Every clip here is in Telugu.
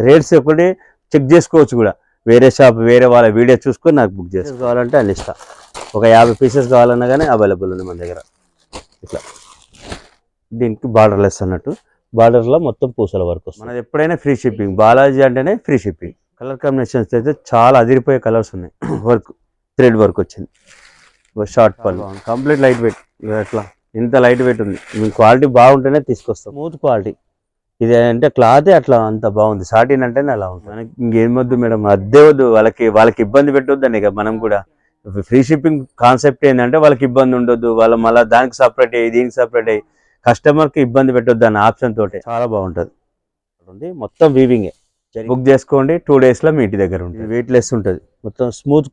రేట్స్ ఒకటి చెక్ చేసుకోవచ్చు కూడా. వేరే షాప్ వేరే వాళ్ళ వీడియో చూసుకొని నాకు బుక్ చేసుకోవాలంటే అని ఇస్తా. ఒక 50 పీసెస్ కావాలన్నా కానీ అవైలబుల్ ఉంది మన దగ్గర. ఇట్లా దీనికి బార్డర్లెస్ అన్నట్టు, బార్డర్లో మొత్తం పూసల వర్క్ వస్తుంది. మనది ఎప్పుడైనా ఫ్రీ షిప్పింగ్. బాలాజీ అంటేనే ఫ్రీ షిప్పింగ్. కలర్ కాంబినేషన్స్ అయితే చాలా అదిరిపోయే కలర్స్ ఉన్నాయి. వర్క్ థ్రెడ్ వర్క్ వచ్చింది. షార్ట్ పళ్ళు కంప్లీట్ లైట్ వెయిట్. ఎట్లా ఇంత లైట్ వెయిట్ ఉంది. మీకు క్వాలిటీ బాగుంటేనే తీసుకొస్తాం. స్మూత్ క్వాలిటీ ఇది అంటే క్లాతే అట్లా అంత బాగుంది. సాటిన్ అంటేనే అలా ఉంది. మనకి ఇంకేం వద్దు మేడం, అద్దే వద్దు. వాళ్ళకి ఇబ్బంది పెట్టొద్దని ఇక మనం కూడా. ఫ్రీ షిప్పింగ్ కాన్సెప్ట్ ఏంటంటే వాళ్ళకి ఇబ్బంది ఉండొద్దు. వాళ్ళు మళ్ళీ దానికి సపరేట్ అయ్యి దీనికి సపరేట్ అయ్యి కస్టమర్కి ఇబ్బంది పెట్టొద్దు అన్న ఆప్షన్ తోటి చాలా బాగుంటుంది. మొత్తం వీవింగే. బుక్ చేసుకోండి, 2 డేస్లో మీ ఇంటి దగ్గర ఉంటుంది. వెయిట్ లెస్ ఉంటుంది. మొత్తం స్మూత్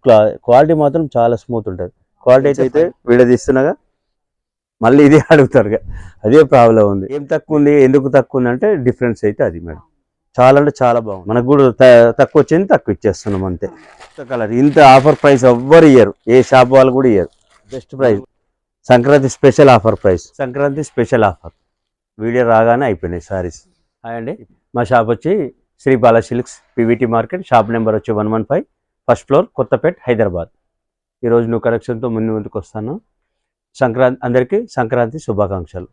క్వాలిటీ మాత్రం చాలా స్మూత్ ఉంటుంది. క్వాలిటీ అయితే వీడియో తీస్తున్నాగా మళ్ళీ ఇదే అడుగుతారు. అదే ప్రాబ్లం ఉంది. ఏం తక్కువ ఉంది, ఎందుకు తక్కువ ఉంది అంటే డిఫరెన్స్ అయితే అది మేడం. చాలా అంటే చాలా బాగుంది. మనకు కూడా తక్కువ వచ్చింది, తక్కువ ఇచ్చేస్తున్నాం అంతే. కలర్ ఇంత ఆఫర్ ప్రైస్ ఎవ్వరు ఇయ్యరు, ఏ షాప్ వాళ్ళు కూడా ఇయ్యరు. Best price. Sankranti special offer price. Sankranti special offer. Video రాగానే అయిపోయినాయి సారీస్. హాయ్ అండి, మా షాప్ వచ్చి Sri Bala Silks, PVT market. Shop number వచ్చి 115, ఫస్ట్ ఫ్లోర్, కొత్తపేట్, హైదరాబాద్. ఈరోజు న్యూ కలెక్షన్తో ముందుకు వస్తాను. అందరికీ సంక్రాంతి శుభాకాంక్షలు.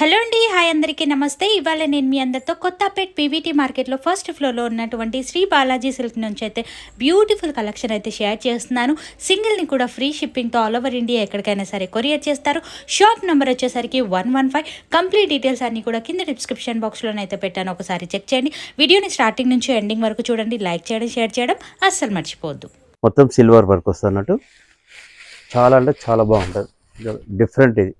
హలో అండి, హాయ్ అందరికీ నమస్తే. ఇవాళ నేను మీ అందరితో కొత్తపేట్ పీవీటీ మార్కెట్లో ఫస్ట్ ఫ్లోర్లో ఉన్నటువంటి శ్రీ బాలాజీ సిల్క్ నుంచి అయితే బ్యూటిఫుల్ కలెక్షన్ అయితే షేర్ చేస్తున్నాను. సింగిల్ని కూడా ఫ్రీ షిప్పింగ్తో ఆల్ ఓవర్ ఇండియా ఎక్కడికైనా సరే కొరియర్ చేస్తారు. షాప్ నెంబర్ వచ్చేసరికి 115. కంప్లీట్ డీటెయిల్స్ అన్నీ కూడా కింద డిస్క్రిప్షన్ బాక్స్లోనైతే పెట్టాను, ఒకసారి చెక్ చేయండి. వీడియోని స్టార్టింగ్ నుంచి ఎండింగ్ వరకు చూడండి. లైక్ చేయడం, షేర్ చేయడం అస్సలు మర్చిపోవద్దు. మొత్తం సిల్వర్ వర్క్ వస్తున్నట్టు చాలా అంటే చాలా బాగుంటుంది. డిఫరెంట్ ఇది,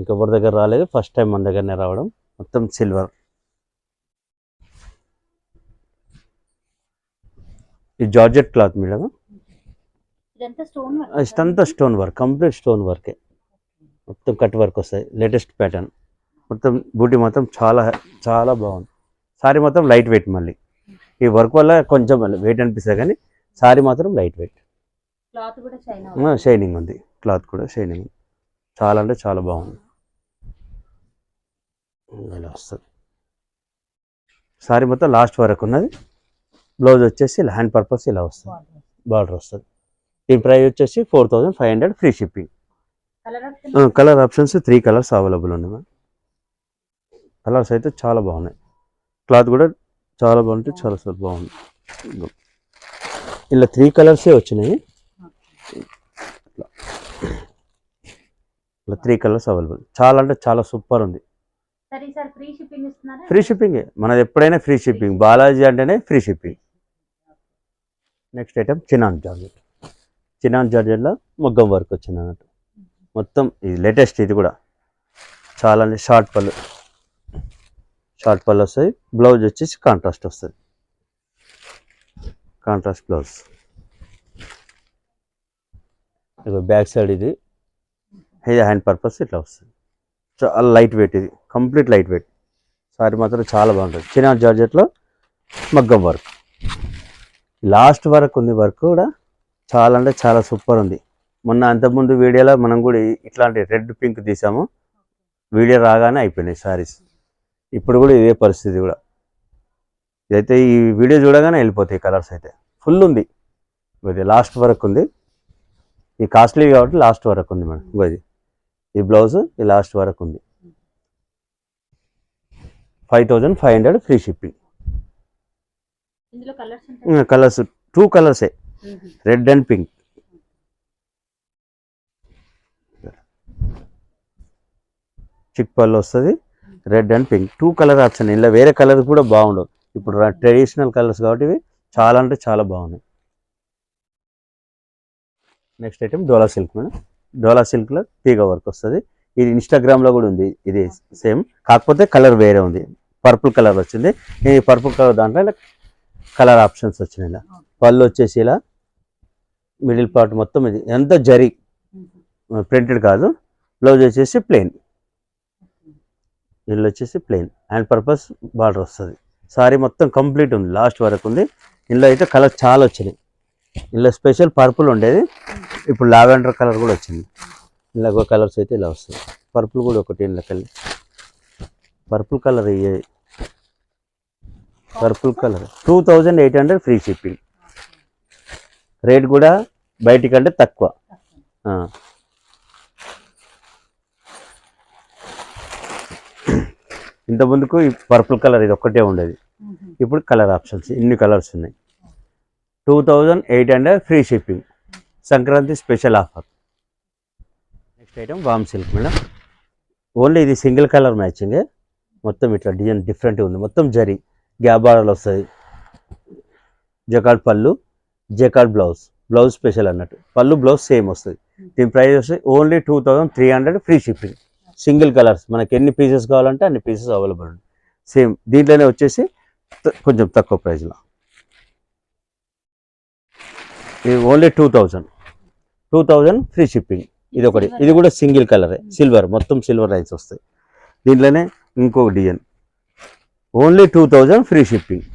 ఇంకెవరి దగ్గర రాలేదు, ఫస్ట్ టైం మన దగ్గరనే రావడం. మొత్తం సిల్వర్. ఈ జార్జెట్ క్లాత్ మేడం, ఇదంతా స్టోన్ వర్క్, కంప్లీట్ స్టోన్ వర్కే. మొత్తం కట్ వర్క్ వస్తాయి, లేటెస్ట్ ప్యాటర్న్. మొత్తం బూటీ మొత్తం చాలా చాలా బాగుంది. సారీ మొత్తం లైట్ వెయిట్. మళ్ళీ ఈ వర్క్ వల్ల కొంచెం వెయిట్ అనిపిస్తుంది, కానీ సారీ మాత్రం లైట్ వెయిట్. షైనింగ్ ఉంది, క్లాత్ కూడా షైనింగ్. చాలా అంటే చాలా బాగుంది. ఇలా వస్తుంది సారీ మొత్తం లాస్ట్ వరకు ఉన్నది. బ్లౌజ్ వచ్చేసి హ్యాండ్ పర్పస్ ఇలా వస్తుంది, బార్డర్ వస్తుంది. ఈ ప్రైస్ వచ్చేసి 4500 free shipping. Colour options 3 colours available ఉన్నాయి మ్యామ్. కలర్స్ అయితే చాలా బాగున్నాయి. క్లాత్ కూడా చాలా బాగుంటుంది, చాలా బాగుంది. ఇలా 3 కలర్సే వచ్చినాయి. ఇలా 3 కలర్స్ అవైలబుల్. చాలా అంటే చాలా సూపర్ ఉంది. ఫ్రీ షిప్పింగే మనది ఎప్పుడైనా ఫ్రీ షిప్పింగ్. బాలాజీ అంటేనే free shipping. Next item chinon georgette. Chinon జార్జెట్లో మొగ్గం వర్క్ వచ్చింది అన్నట్టు. మొత్తం ఇది లేటెస్ట్. ఇది కూడా చాలా షార్ట్ పళ్ళు వస్తాయి. బ్లౌజ్ వచ్చేసి కాంట్రాస్ట్ వస్తుంది, కాంట్రాస్ట్ బ్లౌజ్. బ్యాక్ సైడ్ ఇది హ్యాండ్ పర్పస్ ఇట్లా వస్తుంది. చాలా లైట్ వెయిట్. ఇది కంప్లీట్ లైట్ వెయిట్. సారీ మాత్రం చాలా బాగుంటుంది. చినాన్ జార్జెట్లో మగ్గం వర్క్ లాస్ట్ వరకు ఉంది. వర్క్ కూడా చాలా అంటే చాలా సూపర్ ఉంది. మొన్న అంతకుముందు వీడియోలో మనం కూడా ఇట్లాంటి రెడ్ పింక్ తీసాము. వీడియో రాగానే అయిపోయినాయి సారీస్. ఇప్పుడు కూడా ఇదే పరిస్థితి కూడా. ఇదైతే ఈ వీడియో చూడగానే వెళ్ళిపోతాయి కలర్స్. అయితే ఫుల్ ఉంది. ఇది లాస్ట్ వరకు ఉంది. ఈ కాస్ట్లీ కాబట్టి లాస్ట్ వరకు ఉంది మేడం. ఇది ఈ బ్లౌజ్ ఈ లాస్ట్ వరకు ఉంది. 5500 ఫ్రీ షిప్పింగ్. కలర్స్ 2 కలర్సే, రెడ్ అండ్ పింక్. చిక్ పళ్ళు వస్తుంది, red and pink. 2 colour option. ఇలా వేరే కలర్ కూడా బాగుండవు. ఇప్పుడు ట్రెడిషనల్ కలర్స్ కాబట్టి ఇవి చాలా అంటే చాలా బాగున్నాయి. Next item Dola silk madam. డోలా సిల్క్లో తీగ వర్క్ వస్తుంది. ఇది ఇన్స్టాగ్రామ్లో కూడా ఉంది. ఇది సేమ్, కాకపోతే కలర్ వేరే ఉంది. పర్పుల్ కలర్ వచ్చింది. ఈ పర్పుల్ కలర్ దాంట్లో ఇలా కలర్ ఆప్షన్స్ వచ్చినాయి. ఇలా పళ్ళు వచ్చేసి ఇలా మిడిల్ పార్ట్ మొత్తం ఇది ఎంత జరీ ప్రింటెడ్ కాదు. బ్లౌజ్ వచ్చేసి ప్లెయిన్. ఇల్లు వచ్చేసి ప్లెయిన్. హ్యాండ్ పర్పస్ బార్డర్ వస్తుంది. సారీ మొత్తం కంప్లీట్ ఉంది, లాస్ట్ వరకు ఉంది. ఇందులో అయితే కలర్ చాలా వచ్చినాయి. ఇందులో స్పెషల్ పర్పుల్ ఉండేది, ఇప్పుడు లావెండర్ కలర్ కూడా వచ్చింది. ఇలాగో కలర్స్ అయితే ఇలా వస్తాయి. పర్పుల్ కూడా ఒకటి ఇళ్ళకెళ్ళి పర్పుల్ కలర్ ఇయ్యాయి. Purple colour 2800 free shipping. Rate కూడా బయటికంటే తక్కువ. ఇంతకుముందుకు ఈ పర్పుల్ కలర్ ఇది ఒక్కటే ఉండేది, ఇప్పుడు కలర్ ఆప్షన్స్ ఇన్ని కలర్స్ ఉన్నాయి. 2800 free shipping, Sankranti special offer. Next item వామ్ సిల్క్ మేడం. ఓన్లీ ఇది సింగిల్ కలర్ మ్యాచింగే, మొత్తం ఇట్లా డిజైన్ డిఫరెంట్గా ఉంది. మొత్తం జరీ గ్యాప్ బార్డర్లు వస్తుంది. జకార్డ్ పళ్ళు, జకార్డ్ బ్లౌజ్ స్పెషల్ అన్నట్టు. పళ్ళు బ్లౌజ్ సేమ్ వస్తుంది. దీని ప్రైస్ వస్తే only 2300 free shipping. Single colours మనకి ఎన్ని పీసెస్ కావాలంటే అన్ని పీసెస్ అవైలబుల్ ఉంది. సేమ్ దీంట్లోనే వచ్చేసి కొంచెం తక్కువ ప్రైస్లో. ఇది ఓన్లీ 2000 ఫ్రీ షిప్పింగ్. ఇది ఒకటి, ఇది కూడా సింగిల్ కలరే, సిల్వర్, మొత్తం సిల్వర్ లైన్స్ వస్తాయి. దీంట్లోనే ఇంకొక డిజైన్ ఓన్లీ 2000 ఫ్రీ షిప్పింగ్.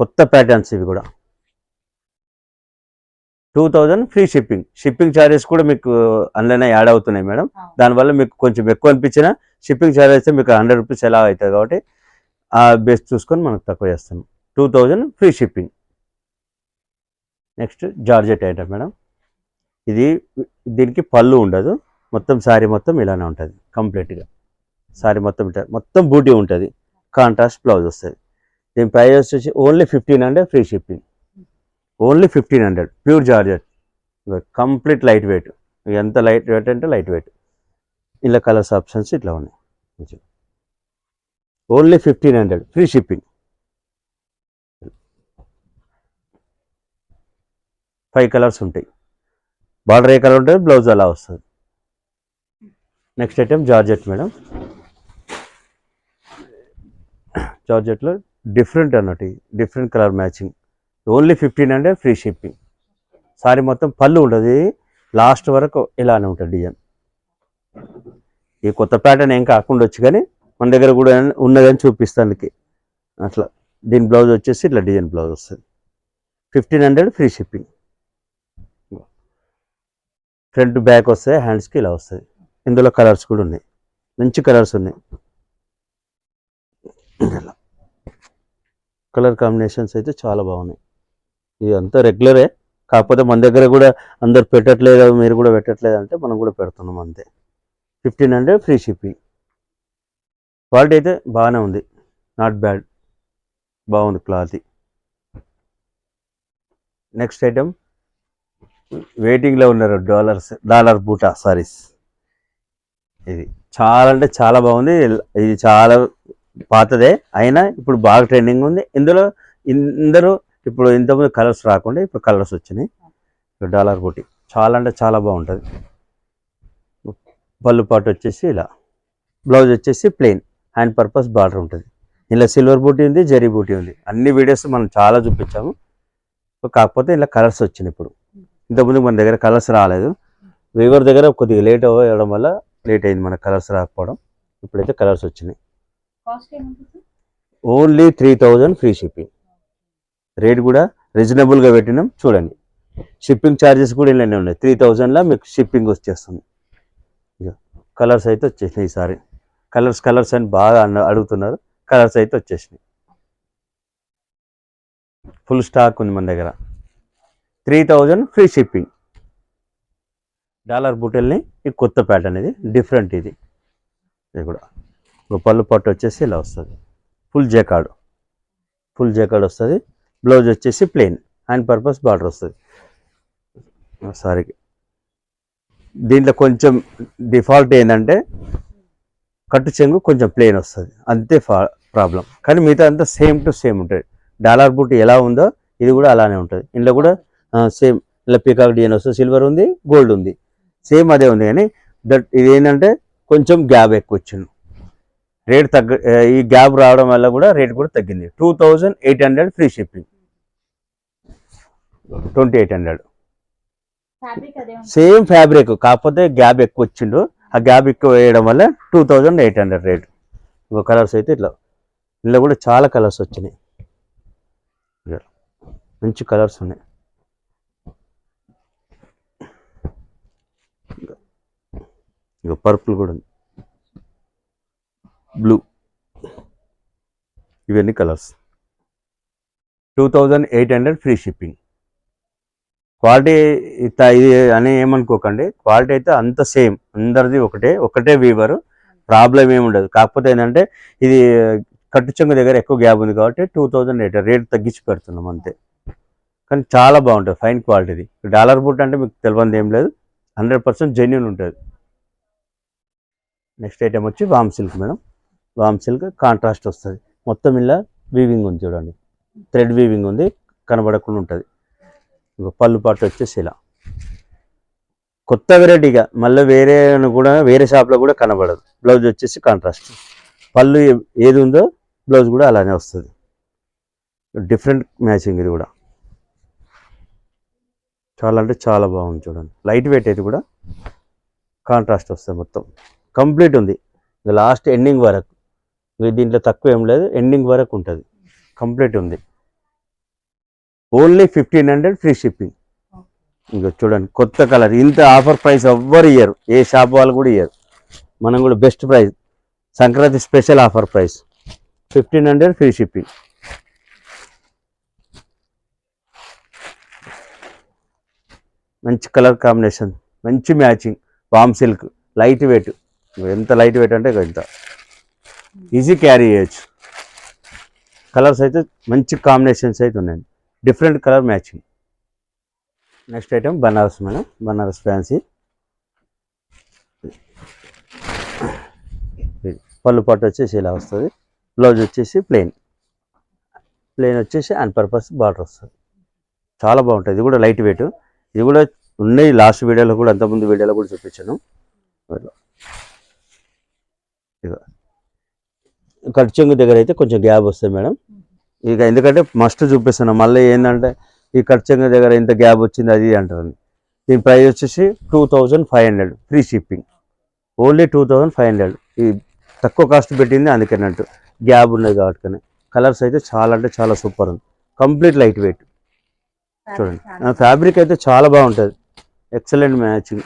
కొత్త ప్యాటర్న్స్ ఇవి కూడా 2000 ఫ్రీ షిప్పింగ్. షిప్పింగ్ ఛార్జెస్ కూడా మీకు అందులోనే యాడ్ అవుతున్నాయి మేడం. దానివల్ల మీకు కొంచెం ఎక్కువ అనిపించిన షిప్పింగ్ ఛార్జెస్ అయితే మీకు 100 రూపీస్ ఎలా అవుతుంది కాబట్టి ఆ బేస్ చూసుకొని మనకు తక్కువ చేస్తాను. 2000 free shipping. Next georgette item madam. ఇది దీనికి పళ్ళు ఉండదు, మొత్తం శారీ మొత్తం ఇలానే ఉంటుంది కంప్లీట్గా. శారీ మొత్తం మొత్తం బూటీ ఉంటుంది, కాంట్రాస్ట్ బ్లౌజ్ వస్తుంది. దీని ప్రైస్ వచ్చేసి only 1500 free shipping. Only 1500 pure georgette, complete light weight. ఎంత లైట్ వెయిట్ అంటే లైట్ వెయిట్. ఇలా కలర్స్ ఆప్షన్స్ ఇట్లా ఉన్నాయి. Only 1500 free shipping. 5 కలర్స్ ఉంటాయి. బార్డర్ ఏ కలర్ ఉంటుంది, బ్లౌజ్ అలా వస్తుంది. Next item georgette madam. జార్జెట్లో డిఫరెంట్ అన్నట్టు, different colour matching. Only 1500 free shipping. Sari మొత్తం పళ్ళు ఉంటుంది, లాస్ట్ వరకు ఇలానే ఉంటుంది డిజైన్. ఈ కొత్త ప్యాటర్న్ ఏం కాకుండా వచ్చి కానీ మన దగ్గర కూడా ఉన్నదని చూపిస్తానికి అట్లా. దీని బ్లౌజ్ వచ్చేసి ఇట్లా డిజైన్ బ్లౌజ్ వస్తుంది. 1500 ఫ్రీ షిప్పింగ్. ఫ్రంట్ బ్యాక్ వస్తాయి, హ్యాండ్స్కి ఇలా వస్తుంది. ఇందులో కలర్స్ కూడా ఉన్నాయి, మంచి కలర్స్ ఉన్నాయి. కలర్ కాంబినేషన్స్ అయితే చాలా బాగున్నాయి. ఇది అంతా రెగ్యులరే, కాకపోతే మన దగ్గర కూడా అందరు పెట్టట్లేదు, మీరు కూడా పెట్టట్లేదు అంటే మనం కూడా పెడుతున్నాం అంతే. 1500 ఫ్రీ షిప్పింగ్. క్వాలిటీ అయితే బాగానే ఉంది, నాట్ బ్యాడ్, బాగుంది క్లాత్. నెక్స్ట్ ఐటమ్ వెయిటింగ్లో ఉన్నారు డాలర్ బూటా సారీస్. ఇది చాలా అంటే చాలా బాగుంది. ఇది చాలా పాతదే అయినా ఇప్పుడు బాగా ట్రెండింగ్ ఉంది. ఇందరూ ఇప్పుడు ఇంతకుముందు కలర్స్ రాకుండా ఇప్పుడు కలర్స్ వచ్చినాయి. డాలర్ బూటీ చాలా అంటే చాలా బాగుంటుంది. పళ్ళు పాటు వచ్చేసి ఇలా, బ్లౌజ్ వచ్చేసి ప్లెయిన్, హ్యాండ్ పర్పస్ బార్డర్ ఉంటుంది. ఇలా సిల్వర్ బూటీ ఉంది, జరీ బూటీ ఉంది. అన్ని వీడియోస్ మనం చాలా చూపించాము, కాకపోతే ఇలా కలర్స్ వచ్చినాయి. ఇప్పుడు ఇంతకుముందు మన దగ్గర కలర్స్ రాలేదు, వీవర్ దగ్గర కొద్దిగా లేట్ అవ్వడం వల్ల లేట్ అయింది మన కలర్స్ రాకపోవడం. ఇప్పుడైతే కలర్స్ వచ్చినాయి. Only 3000 free shipping. రేట్ కూడా రీజనబుల్గా పెట్టినాం చూడండి. షిప్పింగ్ ఛార్జెస్ కూడా ఇలానే ఉన్నాయి. 3000లో మీకు షిప్పింగ్ వచ్చేస్తుంది. కలర్స్ అయితే వచ్చేసినాయి. ఈసారి కలర్స్ అని బాగా అడుగుతున్నారు. కలర్స్ అయితే వచ్చేసినాయి. ఫుల్ స్టాక్ ఉంది మన దగ్గర. 3000 ఫ్రీ షిప్పింగ్. డాలర్ బూటల్ని ఈ కొత్త ప్యాటర్న్, ఇది డిఫరెంట్. ఇది కూడా పళ్ళు పట్టు వచ్చేసి ఇలా వస్తుంది. ఫుల్ జకార్డ్ వస్తుంది. బ్లౌజ్ వచ్చేసి ప్లెయిన్, హ్యాండ్ పర్పస్ బార్డర్ వస్తుంది. సారీకి దీంట్లో కొంచెం డిఫాల్ట్ ఏంటంటే కట్టు చెంగు కొంచెం ప్లెయిన్ వస్తుంది, అంతే ప్రాబ్లం. కానీ మిగతా అంతా సేమ్ టు సేమ్ ఉంటుంది. డాలర్ బూటీ ఎలా ఉందో ఇది కూడా అలానే ఉంటుంది. ఇందులో కూడా సేమ్ ఇలా పీకాక్ డిజైన్ వస్తుంది. సిల్వర్ ఉంది, గోల్డ్ ఉంది, సేమ్ అదే ఉంది. కానీ ఇది ఏంటంటే కొంచెం గ్యాప్ ఎక్కువ వచ్చింది. రేట్ ఈ గ్యాప్ రావడం వల్ల కూడా రేట్ కూడా తగ్గింది. 2800 ఫ్రీ షిప్పింగ్. 2800 సేమ్ ఫ్యాబ్రిక్, కాకపోతే గ్యాప్ ఎక్కువ వచ్చిండు. ఆ గ్యాప్ ఎక్కువ వేయడం వల్ల 2800 రేట్. ఇంకో కలర్స్ అయితే ఇట్లా, ఇందులో కూడా చాలా కలర్స్ వచ్చినాయి, మంచి కలర్స్ ఉన్నాయి. ఇక పర్పుల్ కూడా ఉంది, బ్లూ, ఇవన్నీ కలర్స్. 2800 free shipping. క్వాలిటీ ఇది అని ఏమనుకోకండి, క్వాలిటీ అయితే అంత సేమ్, అందరిది ఒకటే వీవరు, ప్రాబ్లం ఏమి ఉండదు. కాకపోతే ఏంటంటే ఇది కట్టు చెంగు దగ్గర ఎక్కువ గ్యాప్ ఉంది కాబట్టి 2800 రేట్ తగ్గించి పెడుతున్నాం అంతే. కానీ చాలా బాగుంటుంది, ఫైన్ క్వాలిటీది. డాలర్ బుట్ అంటే మీకు తెలియదు ఏం లేదు, 100% జెన్యున్ ఉంటుంది. నెక్స్ట్ ఐటమ్ వచ్చి వామ్ సిల్క్ మేడం. వామ్ సిల్క్ కాంట్రాస్ట్ వస్తుంది, మొత్తం ఇలా వీవింగ్ ఉంది చూడండి, థ్రెడ్ వీవింగ్ ఉంది, కనబడకుండా ఉంటుంది. ఇంకో పళ్ళు పాటు వచ్చేసి ఇలా కొత్త వెరైటీగా, మళ్ళీ వేరే షాప్లో కూడా కనబడదు. బ్లౌజ్ వచ్చేసి కాంట్రాస్ట్, పళ్ళు ఏది ఉందో బ్లౌజ్ కూడా అలానే వస్తుంది. డిఫరెంట్ మ్యాచింగ్ ఇది కూడా, చాలా అంటే చాలా బాగుంది చూడండి. లైట్ వెయిట్ అయితే కూడా కాంట్రాస్ట్ వస్తుంది, మొత్తం కంప్లీట్ ఉంది. లాస్ట్ ఎండింగ్ వరకు, దీంట్లో తక్కువ ఏం లేదు, ఎండింగ్ వరకు ఉంటుంది, కంప్లీట్ ఉంది. Only 1500 free shipping. ఇంకా చూడండి కొత్త కలర్, ఇంత ఆఫర్ ప్రైస్ ఎవ్వరు ఇయ్యరు, ఏ షాప్ వాళ్ళు కూడా ఇయ్యరు. మనం కూడా best price, Sankranti special offer price 1500 free shipping. మంచి కలర్ కాంబినేషన్, మంచి మ్యాచింగ్, వామ్ సిల్క్, లైట్ వెయిట్. ఎంత లైట్ వెయిట్ అంటే ఇంత ఈజీ క్యారీ చేయొచ్చు. కలర్స్ అయితే మంచి కాంబినేషన్స్ అయితే ఉన్నాయండి, different colour matching. Next item Banaras madam, Banaras fancy. పళ్ళు పాటు వచ్చేసి ఇలా వస్తుంది, బ్లౌజ్ వచ్చేసి ప్లెయిన్ వచ్చేసి అండ్ పర్పస్ బార్డర్ వస్తుంది. చాలా బాగుంటుంది, ఇది కూడా లైట్ వెయిట్. ఇది కూడా ఉన్నాయి లాస్ట్ వీడియోలో కూడా, అంతకుముందు వీడియోలో కూడా చూపించాను. కట్ చెంగు దగ్గర అయితే కొంచెం గ్యాప్ వస్తుంది మేడం, ఇక ఎందుకంటే మస్ట్ చూపిస్తున్నాం. మళ్ళీ ఏంటంటే ఈ కట్ చెంగు దగ్గర ఇంత గ్యాప్ వచ్చింది అది అంటారు. దీని ప్రైస్ వచ్చేసి 2500 ఫ్రీ షిప్పింగ్. ఓన్లీ 2500. ఈ తక్కువ కాస్ట్ పెట్టింది అందుకన్నట్టు, గ్యాప్ ఉన్నది కాబట్టి. కలర్స్ అయితే చాలా అంటే చాలా సూపర్ ఉంది, కంప్లీట్ లైట్ వెయిట్. చూడండి ఫ్యాబ్రిక్ అయితే చాలా బాగుంటుంది, ఎక్సలెంట్ మ్యాచింగ్.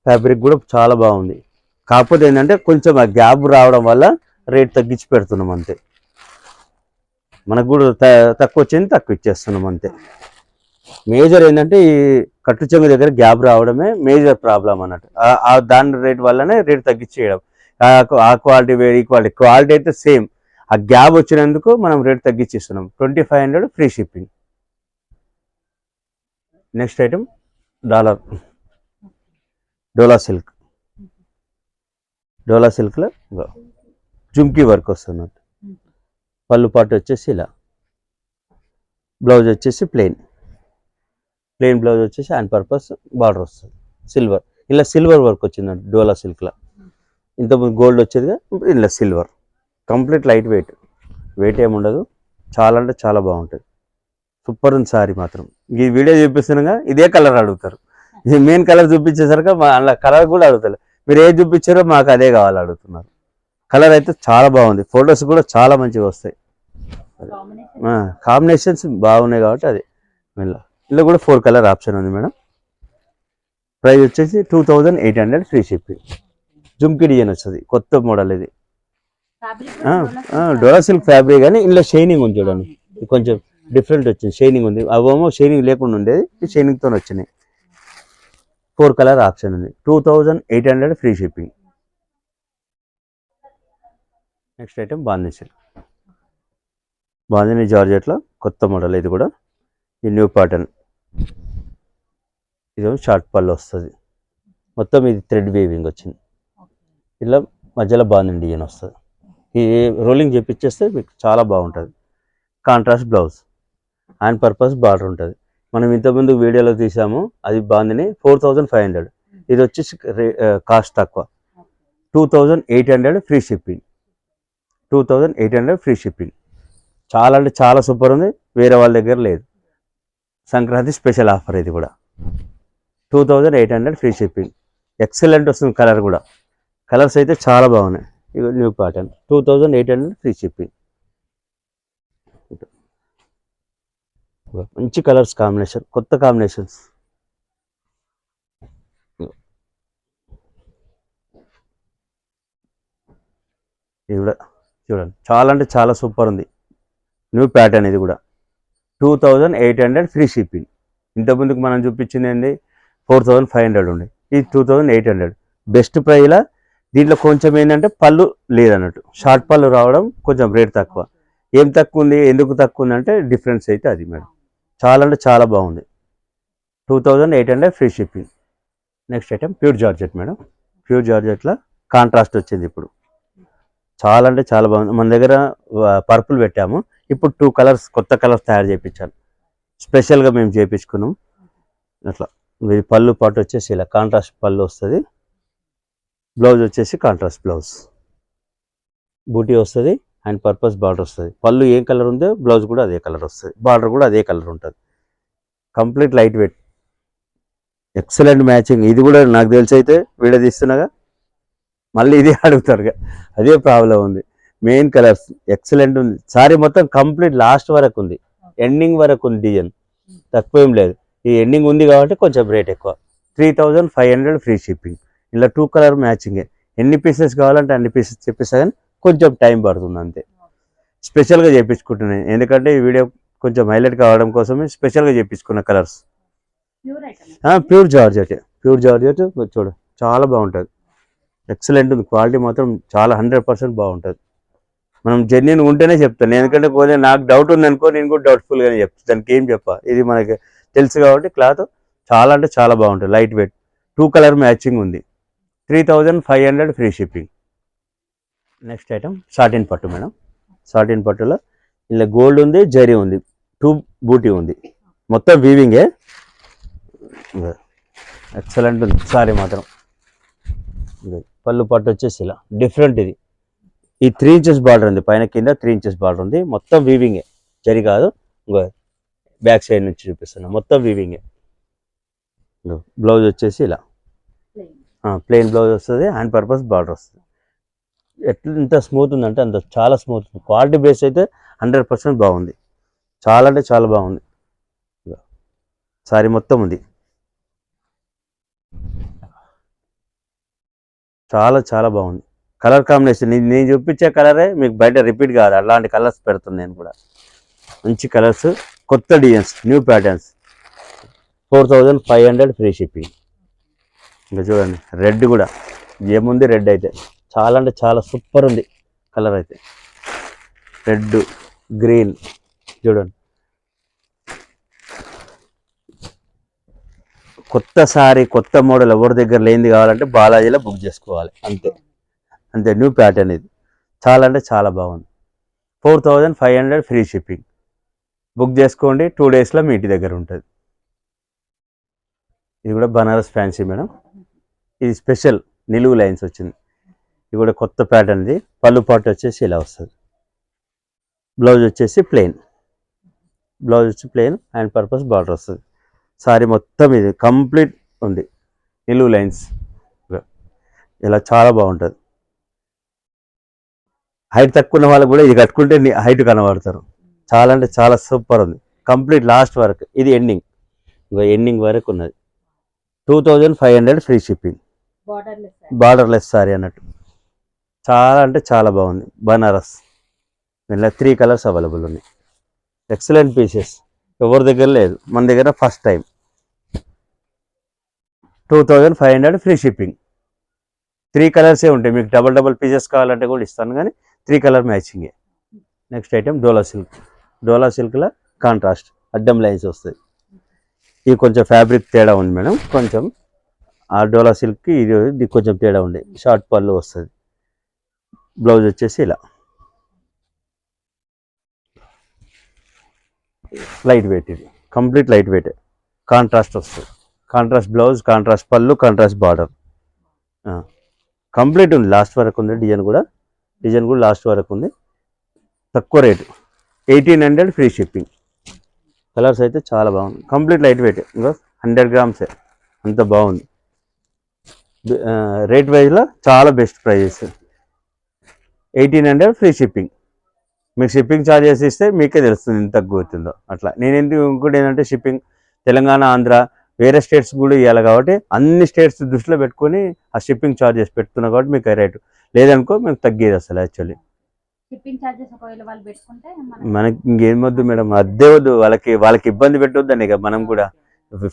ఫ్యాబ్రిక్ కూడా చాలా బాగుంది. కాకపోతే ఏంటంటే కొంచెం ఆ గ్యాప్ రావడం వల్ల రేట్ తగ్గించి పెడుతున్నాం అంతే. మనకు కూడా తక్కువ వచ్చింది తక్కువ ఇచ్చేస్తున్నాం అంతే. మేజర్ ఏంటంటే ఈ కట్టు చెంగు దగ్గర గ్యాప్ రావడమే మేజర్ ప్రాబ్లం అన్నట్టు. దాని రేట్ వల్లనే రేట్ తగ్గించేయడం. ఆ క్వాలిటీ వేరే, ఈ క్వాలిటీ అయితే సేమ్, ఆ గ్యాప్ వచ్చినందుకు మనం రేట్ తగ్గించిస్తున్నాం. 2500 free shipping. Next item Dola silk. Dola సిల్క్లో జుమ్కీ వర్క్ వస్తున్నట్టు, పళ్ళు పాటు వచ్చేసి ఇలా, బ్లౌజ్ వచ్చేసి ప్లెయిన్ బ్లౌజ్ వచ్చేసి అండ్ పర్పస్ బార్డర్ వస్తుంది, సిల్వర్. ఇలా సిల్వర్ వర్క్ వచ్చిందండి డోలా సిల్క్లో. ఇంతకుముందు గోల్డ్ వచ్చేదిగా, ఇలా సిల్వర్. కంప్లీట్ లైట్ వెయిట్ ఏముండదు, చాలా అంటే చాలా బాగుంటుంది. సూపర్ ఉంది సారీ మాత్రం. ఈ వీడియో చూపిస్తున్నాగా ఇదే కలర్ అడుగుతారు, ఇది మెయిన్ కలర్ చూపించేసరికి అలా కలర్ కూడా అడుగుతారు. మీరు ఏది చూపించారో మాకు అదే కావాలి అడుగుతున్నారు. కలర్ అయితే చాలా బాగుంది, ఫొటోస్ కూడా చాలా మంచిగా వస్తాయి, కాంబినేషన్స్ బాగున్నాయి కాబట్టి అది. ఇలా కూడా 4 కలర్ ఆప్షన్ ఉంది మేడం. ప్రైస్ వచ్చేసి 2800 ఫ్రీ షిప్పింగ్. జుమ్కి డిజైన్ వస్తుంది, కొత్త మోడల్ ఇది. డోలా సిల్క్ ఫ్యాబ్రిక్ కానీ ఇందులో షైనింగ్ ఉంది చూడండి, కొంచెం డిఫరెంట్ వచ్చింది, షైనింగ్ ఉంది. అవేమో షైనింగ్ లేకుండా ఉండేది, ఈ షైనింగ్తో వచ్చినాయి. 4 కలర్ ఆప్షన్ ఉంది, 2800 free shipping. Next item bandhani silk. Bandhani జార్జెట్లో కొత్త మోడల్ ఇది కూడా, ఈ న్యూ ప్యాటర్న్. ఇదేమో షార్ట్ పళ్ళు వస్తుంది, మొత్తం ఇది థ్రెడ్ వీవింగ్ వచ్చింది. ఇలా మధ్యలో బాందిని డిజైన్ వస్తుంది. ఈ రోలింగ్ చేపించేస్తే మీకు చాలా బాగుంటుంది. Contrast blouse and purpose border ఉంటుంది. మనం ఇంతకుముందు వీడియోలో తీసాము, అది బాందిని 4500. ఇది వచ్చేసి కాస్ట్ తక్కువ, 2800 ఫ్రీ షిప్పింగ్. 2800 free shipping. చాలా అంటే చాలా సూపర్ ఉంది, వేరే వాళ్ళ దగ్గర లేదు. సంక్రాంతి స్పెషల్ ఆఫర్ ఇది కూడా. 2800 ఫ్రీ షిప్పింగ్. ఎక్సలెంట్ వస్తుంది కలర్ కూడా, కలర్స్ అయితే చాలా బాగున్నాయి. ఇది న్యూ ప్యాటర్న్, 2800 ఫ్రీ షిప్పింగ్. మంచి కలర్స్ కాంబినేషన్, కొత్త కాంబినేషన్స్. ఇది కూడా చూడండి, చాలా అంటే చాలా సూపర్ ఉంది. న్యూ ప్యాటర్న్ ఇది కూడా 2800 ఫ్రీ షిప్పింగ్. ఇంతకుముందుకు మనం చూపించింది ఏంది 4500 ఉండే, ఇది 2800 బెస్ట్ ప్రైజ్లా. దీంట్లో కొంచెం ఏంటంటే పళ్ళు లేదన్నట్టు, షార్ట్ పళ్ళు రావడం కొంచెం రేట్ తక్కువ. ఏం తక్కువ ఉంది, ఎందుకు తక్కువ ఉంది అంటే డిఫరెన్స్ అయితే అది మేడం. చాలా అంటే చాలా బాగుంది. 2800 free shipping. Next item pure georgette madam. Pure జార్జెట్లో కాంట్రాస్ట్ వచ్చింది ఇప్పుడు. చాలా అంటే చాలా బాగుంది. మన దగ్గర పర్పుల్ పెట్టాము, ఇప్పుడు 2 కలర్స్ కొత్త కలర్స్ తయారు చేయించాను, స్పెషల్గా మేము చేయించుకున్నాం. అట్లా ఇది పళ్ళు పాటు వచ్చేసి ఇలా కాంట్రాస్ట్ పళ్ళు వస్తుంది. బ్లౌజ్ వచ్చేసి కాంట్రాస్ట్ బ్లౌజ్, బూటీ వస్తుంది అండ్ పర్పస్ బార్డర్ వస్తుంది. పళ్ళు ఏ కలర్ ఉందో బ్లౌజ్ కూడా అదే కలర్ వస్తుంది, బార్డర్ కూడా అదే కలర్ ఉంటుంది. Complete light wait, excellent matching. ఇది కూడా నాకు తెలిసి అయితే వీడియో తీస్తున్నాగా మళ్ళీ ఇది అడుగుతారుగా, అదే ప్రాబ్లం ఉంది. మెయిన్ కలర్స్ ఎక్సలెంట్ ఉంది. సారీ మొత్తం కంప్లీట్ లాస్ట్ వరకు ఉంది, ఎండింగ్ వరకు ఉంది. డిజైన్ తక్కువ ఏం లేదు. ఈ ఎండింగ్ ఉంది కాబట్టి కొంచెం రేట్ ఎక్కువ. 3500 ఫ్రీ షిప్పింగ్. ఇలా 2 కలర్ మ్యాచింగే. ఎన్ని పీసెస్ కావాలంటే అన్ని పీసెస్ చెప్పిస్తా, కానీ కొంచెం టైం పడుతుంది అంతే. స్పెషల్గా చేయించుకుంటున్నాను, ఎందుకంటే ఈ వీడియో కొంచెం హైలైట్ కావడం కోసమే స్పెషల్గా చేయించుకున్న colours. Pure georgette, pure georgette చూడు చాలా బాగుంటుంది, ఎక్సలెంట్ ఉంది. క్వాలిటీ మాత్రం చాలా 100% బాగుంటుంది. మనం జెన్యున్ ఉంటేనే చెప్తాను, ఎందుకంటే కొంచెం నాకు డౌట్ ఉందనుకో నేను కూడా డౌట్ఫుల్గానే చెప్తాను, దానికి ఏం చెప్పా. ఇది మనకి తెలుసు కాబట్టి క్లాత్ చాలా అంటే చాలా బాగుంటుంది, లైట్ వెయిట్. 2 కలర్ మ్యాచింగ్ ఉంది. 3500 free shipping. Next item satin పట్టు మేడం. సాటిన్ పట్టులో ఇలా గోల్డ్ ఉంది, జరీ ఉంది, 2 బూటీ ఉంది, మొత్తం వీవింగే. ఎక్సలెంట్ ఉంది సారీ మాత్రం. పళ్ళు పట్టు వచ్చేసి ఇలా డిఫరెంట్. ఇది ఈ 3 ఇంచెస్ బార్డర్ ఉంది, పైన కింద 3 ఇంచెస్ బార్డర్ ఉంది, మొత్తం వీవింగే, జరీ కాదు. బ్యాక్ సైడ్ నుంచి చూపిస్తున్నా, మొత్తం వీవింగే. బ్లౌజ్ వచ్చేసి ఇలా ప్లెయిన్ బ్లౌజ్ వస్తుంది, హ్యాండ్ పర్పస్ బార్డర్ వస్తుంది. ఎంత స్మూత్ ఉందంటే అంత చాలా స్మూత్ ఉంది. క్వాలిటీ బేస్ అయితే 100% బాగుంది, చాలా అంటే చాలా బాగుంది. సారీ మొత్తం ఉంది, చాలా చాలా బాగుంది. కలర్ కాంబినేషన్ నేను చూపించే కలరే మీకు బయట రిపీట్ కాదు, అలాంటి కలర్స్ పెడుతుంది నేను కూడా. మంచి కలర్స్, కొత్త designs, new patterns. 4500 free shipping. ఇంకా చూడండి రెడ్ కూడా ఏముంది, రెడ్ అయితే చాలా అంటే చాలా సూపర్ ఉంది కలర్ అయితే. రెడ్ గ్రీన్ చూడండి, కొత్త సారీ కొత్త మోడల్ ఎవరి దగ్గర లేనిది కావాలంటే బాలాజీలో బుక్ చేసుకోవాలి, అంతే అంతే. న్యూ ప్యాటర్న్ ఇది, చాలా అంటే చాలా బాగుంది. 4500 ఫ్రీ షిప్పింగ్. బుక్ చేసుకోండి, 2 డేస్లో మీ ఇంటి దగ్గర ఉంటుంది. ఇది కూడా బనారస్ ఫ్యాన్సీ మేడం. ఇది స్పెషల్ నిలువు లైన్స్ వచ్చింది, ఇది కూడా కొత్త ప్యాటర్న్ది. పళ్ళు పాటు వచ్చేసి ఇలా వస్తుంది, బ్లౌజ్ వచ్చేసి ప్లెయిన్, బ్లౌజ్ వచ్చి ప్లెయిన్ అండ్ పర్పస్ బార్డర్ వస్తుంది. సారీ మొత్తం ఇది కంప్లీట్ ఉంది, నిలువు లైన్స్ ఇలా చాలా బాగుంటుంది. హైట్ తక్కువ ఉన్న వాళ్ళకి కూడా ఇది కట్టుకుంటే హైట్ కనబడతారు. చాలా అంటే చాలా సూపర్ ఉంది, కంప్లీట్ లాస్ట్ వరకు. ఇది ఎండింగ్, ఎండింగ్ వరకు ఉన్నది. 2500 ఫ్రీ షిప్పింగ్, బార్డర్లెస్ సారీ అన్నట్టు. చాలా అంటే చాలా బాగుంది. బనారస్ ఇలా 3 కలర్స్ అవైలబుల్ ఉన్నాయి. ఎక్సలెంట్ పీసెస్, ఎవరి దగ్గర లేదు, మన దగ్గర ఫస్ట్ టైం. 2500 free shipping. 3 కలర్సే ఉంటాయి, మీకు డబల్ పీసెస్ కావాలంటే కూడా ఇస్తాను, కానీ 3 colour మ్యాచింగే. Next item Dola silk. Dola సిల్క్లో కాంట్రాస్ట్ అడ్డం లైన్స్ వస్తాయి. ఇది కొంచెం ఫ్యాబ్రిక్ తేడా ఉంది మేడం, కొంచెం ఆ డోలా సిల్క్కి ఇది కొంచెం తేడా ఉంది. షార్ట్ పళ్ళు వస్తుంది, బ్లౌజ్ వచ్చేసి ఇలా లైట్ వెయిట్. ఇది కంప్లీట్ లైట్ వెయిట్, కాంట్రాస్ట్ వస్తుంది. కాంట్రాస్ట్ బ్లౌజ్, కాంట్రాస్ట్ పళ్ళు, కాంట్రాస్ట్ బార్డర్ కంప్లీట్ ఉంది. లాస్ట్ వరకు ఉంది, డిజైన్ కూడా లాస్ట్ వరకు ఉంది. తక్కువ రేటు 1800 ఫ్రీ షిప్పింగ్. కలర్స్ అయితే చాలా బాగుంది, కంప్లీట్ లైట్ వెయిట్, ఇంకా 100 గ్రామ్సే, అంత బాగుంది. రేట్ వైజ్లో చాలా బెస్ట్ ప్రైజెస్. 1800 free shipping. మీకు షిప్పింగ్ ఛార్జెస్ ఇస్తే మీకే తెలుస్తుంది ఎంత తక్కువ అవుతుందో. అట్లా నేను ఎందుకు ఇంకోటి ఏంటంటే షిప్పింగ్ తెలంగాణ, ఆంధ్ర, వేరే స్టేట్స్ కూడా ఇవ్వాలి కాబట్టి అన్ని స్టేట్స్ దృష్టిలో పెట్టుకొని ఆ షిప్పింగ్ ఛార్జెస్ పెడుతున్నాం కాబట్టి మీకు రేటు లేదనుకో మేము తగ్గేది అసలు యాక్చువల్లీ షిప్పింగ్ చార్జెస్ ఒకవేళ వాళ్ళు పెట్టుకుంటే మనకి ఇంకేం వద్దు మేడం, అద్దే వద్దు, వాళ్ళకి ఇబ్బంది పెట్టొద్దని ఇక మనం కూడా.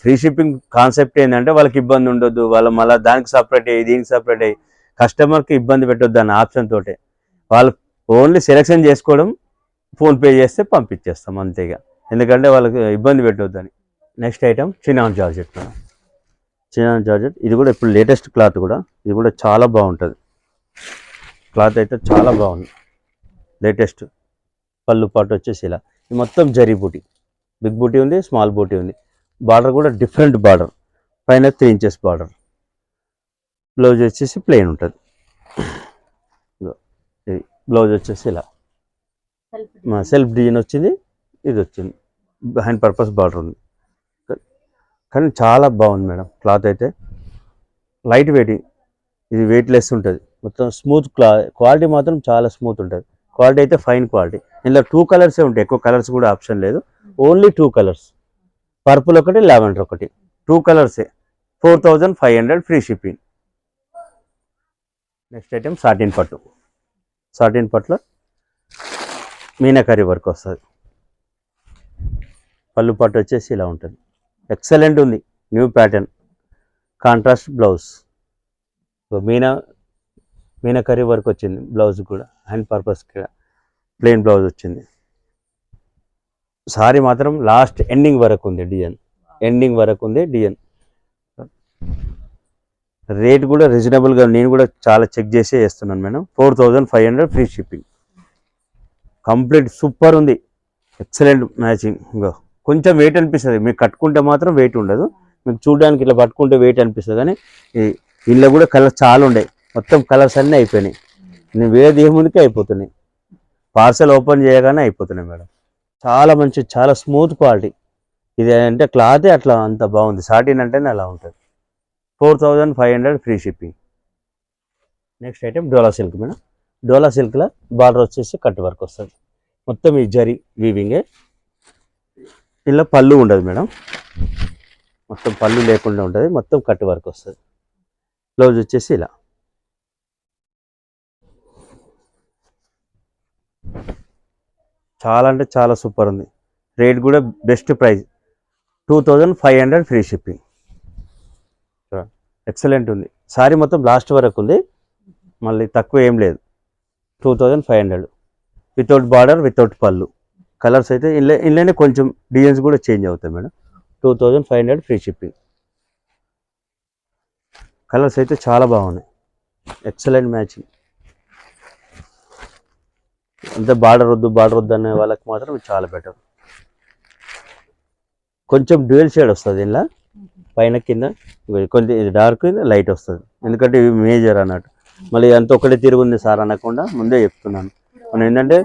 ఫ్రీ షిప్పింగ్ కాన్సెప్ట్ ఏంటంటే వాళ్ళకి ఇబ్బంది ఉండొద్దు, వాళ్ళు మళ్ళీ దానికి సపరేట్ అయ్యి దీనికి సపరేట్ అయ్యి కస్టమర్కి ఇబ్బంది పెట్టొద్దు అన్న ఆప్షన్ తోటే వాళ్ళు ఓన్లీ సెలెక్షన్ చేసుకోవడం, ఫోన్పే చేస్తే పంపించేస్తాం అంతేగా, ఎందుకంటే వాళ్ళకి ఇబ్బంది పెట్టొద్దని. Next item chinon georgette madam. Chinon georgette ఇది కూడా ఇప్పుడు లేటెస్ట్ క్లాత్ కూడా, ఇది కూడా చాలా బాగుంటుంది క్లాత్ అయితే చాలా బాగుంది, లేటెస్ట్. పళ్ళు పాటు వచ్చేసి ఇలా ఇది మొత్తం జరీ బూటీ, బిగ్ బూటీ ఉంది, స్మాల్ బూటీ ఉంది. బార్డర్ కూడా డిఫరెంట్ బార్డర్, పైన 3 ఇంచెస్ బార్డర్. బ్లౌజ్ వచ్చేసి ప్లెయిన్ ఉంటుంది. బ్లౌజ్ వచ్చేసి ఇలా సెల్ఫ్ డిజైన్ వచ్చింది, ఇది వచ్చింది, హ్యాండ్ పర్పస్ బార్డర్ ఉంది. కానీ చాలా బాగుంది మేడం క్లాత్ అయితే. లైట్ వెయిట్, ఇది వెయిట్లెస్ ఉంటుంది, మొత్తం స్మూత్ క్వాలిటీ మాత్రం చాలా స్మూత్ ఉంటుంది. క్వాలిటీ అయితే ఫైన్ క్వాలిటీ. ఇందులో 2 కలర్సే ఉంటాయి, ఎక్కువ కలర్స్ కూడా ఆప్షన్ లేదు, ఓన్లీ 2 కలర్స్, పర్పుల్ ఒకటి, లావెండర్ ఒకటి, 2 కలర్సే. 4500 free shipping. Next item satin పట్టు. సాటిన్ పట్టులో మీనాకరీ వర్క్ వస్తుంది. పళ్ళు పట్టు వచ్చేసి ఇలా ఉంటుంది, ఎక్సలెంట్ ఉంది, new pattern, contrast blouse. Meenakari work వచ్చింది బ్లౌజ్ కూడా, హ్యాండ్ పర్పస్ ప్లెయిన్ బ్లౌజ్ వచ్చింది. సారీ మాత్రం లాస్ట్ ఎండింగ్ వరకు ఉంది డిజైన్, ఎండింగ్ వరకు ఉంది డిజైన్. రేట్ కూడా రీజనబుల్గా, నేను కూడా చాలా చెక్ చేసే వేస్తున్నాను madam. 4500 free shipping. Complete super ఉంది, ఎక్సలెంట్ మ్యాచింగ్. ఇంకా కొంచెం వెయిట్ అనిపిస్తుంది, మీకు కట్టుకుంటే మాత్రం వెయిట్ ఉండదు, మీకు చూడడానికి ఇట్లా పట్టుకుంటే వెయిట్ అనిపిస్తుంది. కానీ ఇంట్లో కూడా కలర్స్ చాలా ఉండే, మొత్తం కలర్స్ అన్నీ అయిపోయినాయి. నేను వేరే దిగే ముందుకే అయిపోతున్నాయి, పార్సల్ ఓపెన్ చేయగానే అయిపోతున్నాయి మేడం. చాలా మంచి, చాలా స్మూత్ క్వాలిటీ. ఇది అంటే క్లాతే అట్లా అంత బాగుంది, సాటిన్ అంటేనే అలా ఉంటుంది. 4500 free shipping. Next item Dola silk madam. డోలా సిల్క్లో బార్డర్ వచ్చేసి కట్ వర్క్ వస్తుంది, మొత్తం ఈ జరీ వీవింగే. ఇలా పళ్ళు ఉండదు మేడం, మొత్తం పళ్ళు లేకుండా ఉంటుంది, మొత్తం కట్ వర్క్ వస్తుంది. బ్లౌజ్ వచ్చేసి ఇలా. చాలా అంటే చాలా సూపర్ ఉంది, రేట్ కూడా best price, 2500 free shipping. Excellent ఉంది, సారీ మొత్తం లాస్ట్ వరకు ఉంది, మళ్ళీ తక్కువ ఏం లేదు. 2500 వితౌట్ బార్డర్, వితౌట్ పళ్ళు. కలర్స్ అయితే ఇంట్లోనే కొంచెం డిజైన్స్ కూడా చేంజ్ అవుతాయి మేడం. 2500 free shipping. కలర్స్ అయితే చాలా బాగున్నాయి, ఎక్సలెంట్ మ్యాచింగ్. అంతే బార్డర్ వద్దు అనే వాళ్ళకి మాత్రం చాలా బెటర్. కొంచెం డ్యూయల్ షేడ్ వస్తుంది ఇలా, పైన కింద కొంచెం ఇది డార్క్, లైట్ వస్తుంది, ఎందుకంటే ఇవి మేజర్ అన్నట్టు. మళ్ళీ అంత ఒకటే తిరుగుంది సార్ అనకుండా ముందే చెప్తున్నాను. మనం ఏంటంటే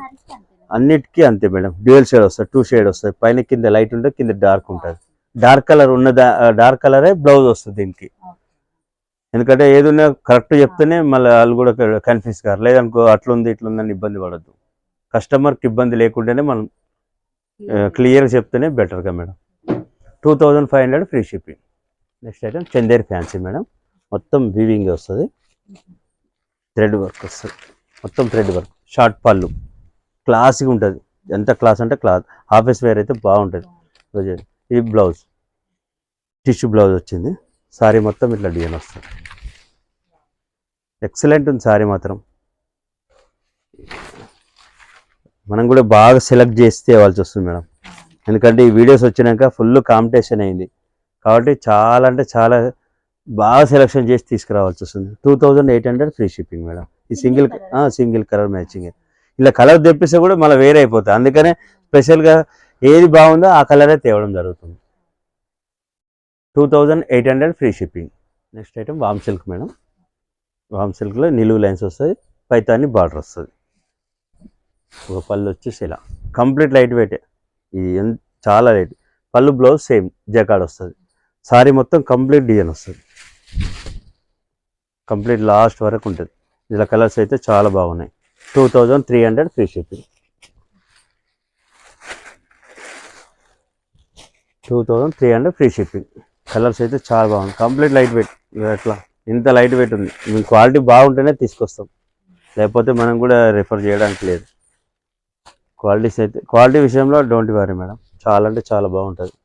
అన్నిటికీ అంతే మేడం, డ్యూయల్ షేడ్ వస్తుంది, 2 షేడ్ వస్తుంది, పైన కింద లైట్ ఉంటుంది, కింద డార్క్ ఉంటుంది. డార్క్ కలర్ ఉన్న డార్క్ కలరే బ్లౌజ్ వస్తుంది దీనికి, ఎందుకంటే ఏదైనా కరెక్ట్ చెప్తేనే మళ్ళీ వాళ్ళు కూడా కన్ఫ్యూజ్ కారు, లేదనుకో అట్లుంది ఇట్లుందని ఇబ్బంది పడద్దు. కస్టమర్కి ఇబ్బంది లేకుండానే మనం క్లియర్గా చెప్తేనే బెటర్గా madam. 2500 free shipping. Next item Chanderi fancy madam, మొత్తం వీవింగ్ వస్తుంది, థ్రెడ్ వర్క్ వస్తుంది, మొత్తం థ్రెడ్ వర్క్. షార్ట్ పళ్ళు, క్లాస్గా ఉంటుంది, ఎంత క్లాస్ అంటే క్లాత్, ఆఫీస్ వేర్ అయితే బాగుంటుంది. ఇది బ్లౌజ్, టిష్యూ బ్లౌజ్ వచ్చింది, సారీ మొత్తం ఇట్లా డిజైన్ వస్తుంది, ఎక్సలెంట్ ఉంది సారీ మాత్రం. మనం కూడా బాగా సెలెక్ట్ చేసి తేవాల్సి వస్తుంది మేడం, ఎందుకంటే ఈ వీడియోస్ వచ్చినాక ఫుల్ కాంపిటీషన్ అయింది కాబట్టి చాలా అంటే చాలా బాగా సెలెక్షన్ చేసి తీసుకురావాల్సి వస్తుంది. 2800 ఫ్రీ షిప్పింగ్ మేడం. ఈ సింగిల్ కలర్ మ్యాచింగ్, ఇలా కలర్ తెప్పిస్తే కూడా మళ్ళీ వేరే అయిపోతుంది, అందుకనే స్పెషల్గా ఏది బాగుందో ఆ కలరే తేవడం జరుగుతుంది. 2800 ఫ్రీ షిప్పింగ్. నెక్స్ట్ ఐటమ్ వామ్ సిల్క్ మేడం. వామ్ సిల్క్లో నిలువు లైన్స్ వస్తాయి, పైతాని బార్డర్ వస్తుంది, ఒక పళ్ళు వచ్చేసి ఇలా కంప్లీట్ లైట్ వెయిటే, ఇది చాలా లైట్. పళ్ళు బ్లౌజ్ సేమ్ జకాడ్ వస్తుంది, సారీ మొత్తం కంప్లీట్ డిజైన్ వస్తుంది, కంప్లీట్ లాస్ట్ వరకు ఉంటుంది. ఇలా కలర్స్ అయితే చాలా బాగున్నాయి. 2300 free shipping. 2300 free shipping. Colours అయితే చాలా బాగుంది, కంప్లీట్ లైట్ వెయిట్. ఎట్లా ఇంత లైట్ వెయిట్ ఉంది, మీకు క్వాలిటీ బాగుంటేనే తీసుకొస్తాం, లేకపోతే మనం కూడా రిఫర్ చేయడానికి లేదు. క్వాలిటీస్ అయితే క్వాలిటీ విషయంలో డోంట్ వరీ మేడం, చాలా అంటే చాలా బాగుంటుంది.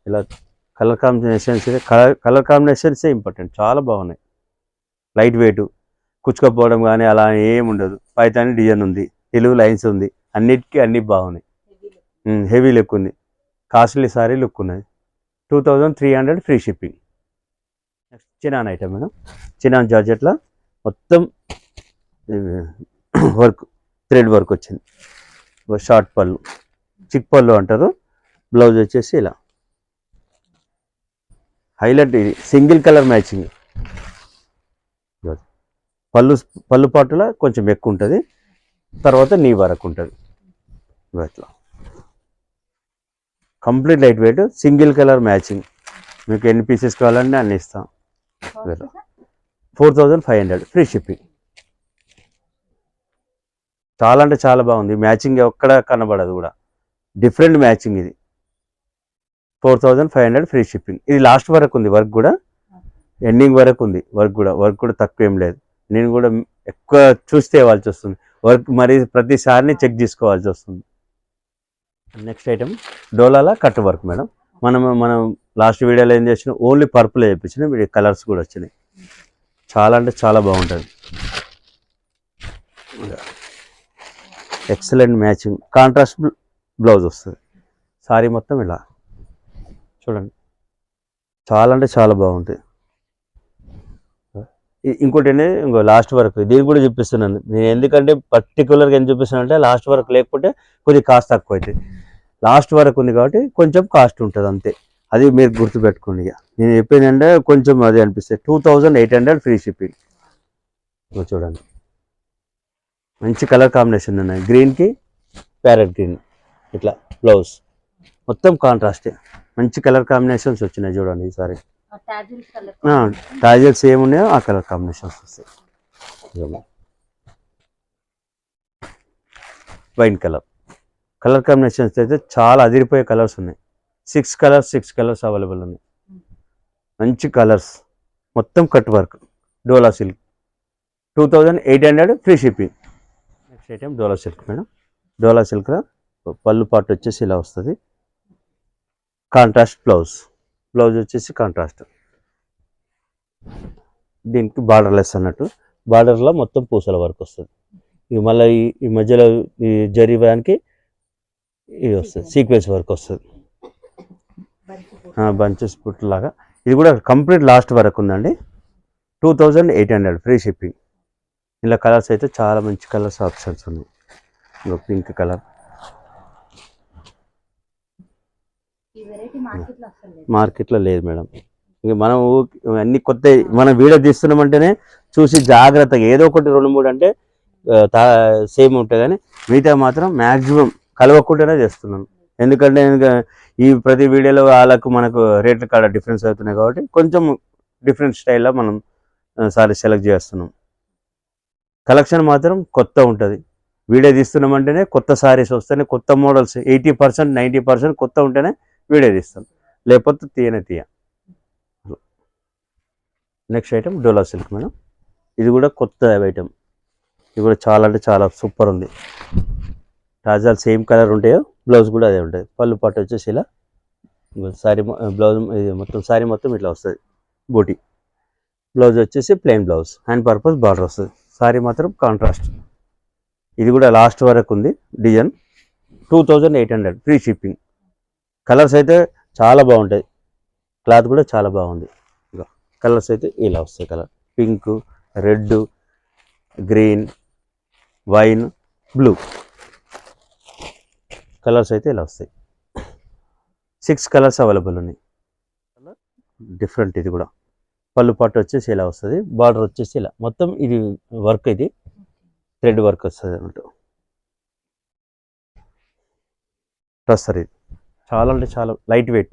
ఇలా కలర్ కాంబినేషన్స్ కలర్ కాంబినేషన్సే ఇంపార్టెంట్, చాలా బాగున్నాయి. లైట్ వెయిట్, కుచ్చుకపోవడం కానీ అలా ఏమి ఉండదు. పైతాని డిజైన్ ఉంది, తెలుగు లైన్స్ ఉంది, అన్నిటికీ అన్నీ బాగున్నాయి. హెవీ లుక్ ఉంది, కాస్ట్లీ సారీ లుక్ ఉన్నది. 2300 free shipping. Next chinon item madam, chinon జార్జెట్లో మొత్తం వర్క్, థ్రెడ్ వర్క్ వచ్చింది. షార్ట్ పళ్ళు, చిక్ పళ్ళు అంటారు. బ్లౌజ్ వచ్చేసి ఇలా హైలైట్, ఇది సింగిల్ కలర్ మ్యాచింగ్. పళ్ళు పాటులో కొంచెం ఎక్కువ ఉంటుంది, తర్వాత నీ వరకు ఉంటుంది. ఇట్లా complete light wait, single colour matching. మీకు ఎన్ని పీసెస్ కావాలంటే అన్ని ఇస్తాం. 4500 ఫ్రీ షిప్పింగ్. చాలా అంటే చాలా బాగుంది, మ్యాచింగ్ ఎక్కడ కనబడదు కూడా, డిఫరెంట్ మ్యాచింగ్ ఇది. 4500 ఫ్రీ షిప్పింగ్. ఇది లాస్ట్ వరకు ఉంది, వర్క్ కూడా ఎండింగ్ వరకు ఉంది. వర్క్ కూడా తక్కువ ఏం లేదు. నేను కూడా ఎక్కువ చూస్తే ఇవ్వాల్సి వస్తుంది, వర్క్ మరి ప్రతిసారిని చెక్ చేసుకోవాల్సి వస్తుంది. నెక్స్ట్ ఐటమ్ డోలాలా కట్ వర్క్ మేడం. మనం లాస్ట్ వీడియోలో ఏం చేసినాం, ఓన్లీ పర్పుల్ వేయించినాం, వీడి కలర్స్ కూడా వచ్చినాయి. చాలా అంటే చాలా బాగుంటుంది, ఎక్సలెంట్ మ్యాచింగ్. కాంట్రాస్ట్ బ్లౌజ్ వస్తుంది, సారీ మొత్తం ఇలా చూడండి, చాలా అంటే చాలా బాగుంటుంది. ఇంకోటి ఏంటంటే ఇంకో లాస్ట్ వరకు దీన్ని కూడా చూపిస్తున్నాను నేను, ఎందుకంటే పర్టికులర్గా ఏం చూపిస్తున్నాను అంటే లాస్ట్ వరకు లేకపోతే కొద్దిగా కాస్ట్ తక్కువ అవుతుంది. లాస్ట్ వరకు ఉంది కాబట్టి కొంచెం కాస్ట్ ఉంటుంది అంతే, అది మీరు గుర్తుపెట్టుకోండి. ఇక నేను చెప్పింది అంటే కొంచెం అది అనిపిస్తుంది. 2800 ఫ్రీ షిప్పింగ్. చూడండి, మంచి కలర్ కాంబినేషన్ ఉన్నాయి, గ్రీన్కి ప్యారెట్ గ్రీన్. ఇట్లా బ్లౌజ్ మొత్తం కాంట్రాస్టే, మంచి కలర్ కాంబినేషన్స్ వచ్చినాయి చూడండి. ఈసారి టాజిల్స్ ఏమున్నాయో ఆ కలర్ కాంబినేషన్స్ వస్తాయి. వైన్ కలర్ కాంబినేషన్స్ అయితే చాలా అదిరిపోయే కలర్స్ ఉన్నాయి. 6 కలర్స్ అవైలబుల్ ఉన్నాయి, మంచి కలర్స్. మొత్తం cut work, Dola silk. 2800 free shipping. Next item Dola silk madam. Dola silk పళ్ళు పాటు వచ్చేసి ఇలా వస్తుంది, కాంట్రాస్ట్ బ్లౌజ్ వచ్చేసి కాంట్రాస్ట్. దీనికి బార్డర్లెస్ అన్నట్టు, బార్డర్లో మొత్తం పూసల వర్క్ వస్తుంది. ఇక మళ్ళీ ఈ మధ్యలో ఈ జరీవానికి ఇది వస్తుంది, సీక్వెన్స్ వర్క్ వస్తుంది, బంచెస్ పుట్ లాగా. ఇది కూడా కంప్లీట్ లాస్ట్ వరకు ఉందండి. 2800 ఫ్రీ షిప్పింగ్. ఇలా కలర్స్ అయితే చాలా మంచి కలర్స్ ఆప్షన్స్ ఉన్నాయి. ఇంకా పింక్ కలర్, మార్కెట్లో లేదు మేడం. ఇక మనం అన్ని కొత్త, మనం వీడియో తీస్తున్నామంటేనే చూసి జాగ్రత్తగా ఏదో ఒకటి 2-3 అంటే సేమ్ ఉంటాయి, కానీ మిగతా మాత్రం మ్యాక్సిమం కలవకుండానే చేస్తున్నాను. ఎందుకంటే ఈ ప్రతి వీడియోలో వాళ్ళకు మనకు రేట్ల కాడ డిఫరెన్స్ అవుతున్నాయి కాబట్టి కొంచెం డిఫరెంట్ స్టైల్లో మనం సారీ సెలెక్ట్ చేస్తున్నాం. కలెక్షన్ మాత్రం కొత్త ఉంటుంది, వీడియో తీస్తున్నామంటేనే కొత్త సారీస్ వస్తేనే, కొత్త మోడల్స్ 80% 90% కొత్త ఉంటేనే వీడియో తీస్తాం, లేకపోతే తీయ. Next item Dola silk madam. ఇది కూడా కొత్త ఐటమ్, ఇది కూడా చాలా అంటే చాలా సూపర్ ఉంది. టాజాలు సేమ్ కలర్ ఉంటాయో, బ్లౌజ్ కూడా అదే ఉంటుంది. పళ్ళు పాటు వచ్చేసి ఇలా సారీ, బ్లౌజ్ మొత్తం సారీ మొత్తం ఇట్లా వస్తుంది, బూటీ. బ్లౌజ్ వచ్చేసి plain blouse, hand purpose border వస్తుంది. సారీ మాత్రం కాంట్రాస్ట్. ఇది కూడా లాస్ట్ వరకు ఉంది డిజైన్. 2800 free shipping. కలర్స్ అయితే చాలా బాగుంటాయి, క్లాత్ కూడా చాలా బాగుంది. ఇంకా కలర్స్ అయితే ఇలా వస్తాయి, colour pink, red, green, wine, blue colours అయితే ఇలా వస్తాయి. 6 కలర్స్ అవైలబుల్ ఉన్నాయి, డిఫరెంట్. ఇది కూడా పళ్ళు పాటు వచ్చేసి ఇలా వస్తుంది, బార్డర్ వచ్చేసి ఇలా మొత్తం ఇది వర్క్, ఇది థ్రెడ్ వర్క్ వస్తుంది అన్నట్టు. టస్సర్ ఇది చాలా అంటే చాలా లైట్ వెయిట్,